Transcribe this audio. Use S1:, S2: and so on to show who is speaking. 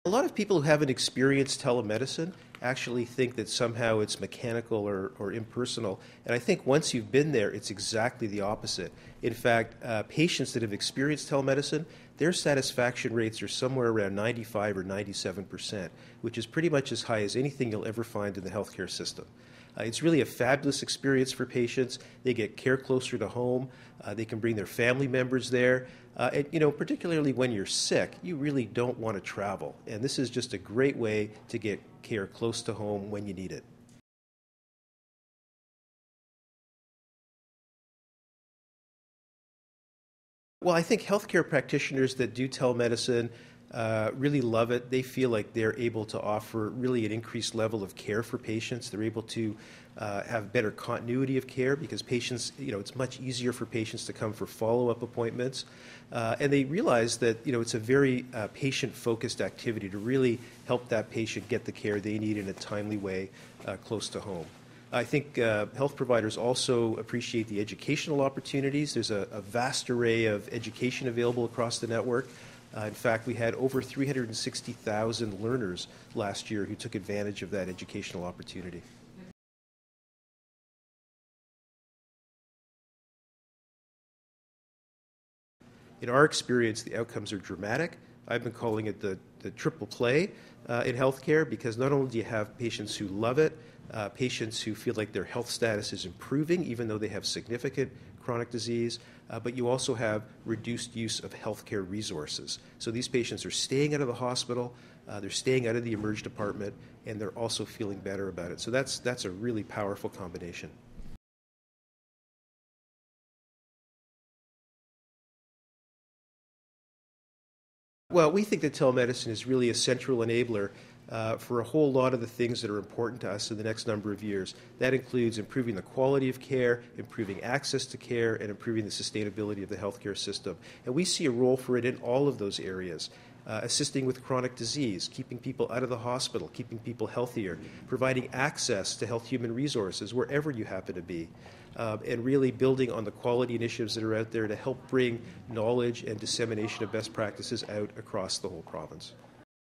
S1: A lot of people who haven't experienced telemedicine actually think that somehow it's mechanical or impersonal. And I think once you've been there, it's exactly the opposite. In fact, patients that have experienced telemedicine, their satisfaction rates are somewhere around 95 or 97%, which is pretty much as high as anything you'll ever find in the healthcare system. It's really a fabulous experience for patients. They get care closer to home. They can bring their family members there. Particularly when you're sick, you really don't want to travel. And this is just a great way to get care close to home when you need it. Well, I think healthcare practitioners that do telemedicine really love it. They feel like they're able to offer really an increased level of care for patients. They're able to have better continuity of care because patients, it's much easier for patients to come for follow-up appointments. And they realize that, it's a very patient-focused activity to really help that patient get the care they need in a timely way close to home. I think health providers also appreciate the educational opportunities. There's a vast array of education available across the network. In fact, we had over 360,000 learners last year who took advantage of that educational opportunity. In our experience, the outcomes are dramatic. I've been calling it the triple play in healthcare because not only do you have patients who love it, patients who feel like their health status is improving even though they have significant chronic disease, but you also have reduced use of healthcare resources. So these patients are staying out of the hospital, they're staying out of the emerge department, and they're also feeling better about it. So that's a really powerful combination. Well, we think that telemedicine is really a central enabler for a whole lot of the things that are important to us in the next number of years. That includes improving the quality of care, improving access to care, and improving the sustainability of the healthcare system. And we see a role for it in all of those areas. Assisting with chronic disease, keeping people out of the hospital, keeping people healthier, providing access to health human resources wherever you happen to be, and really building on the quality initiatives that are out there to help bring knowledge and dissemination of best practices out across the whole province.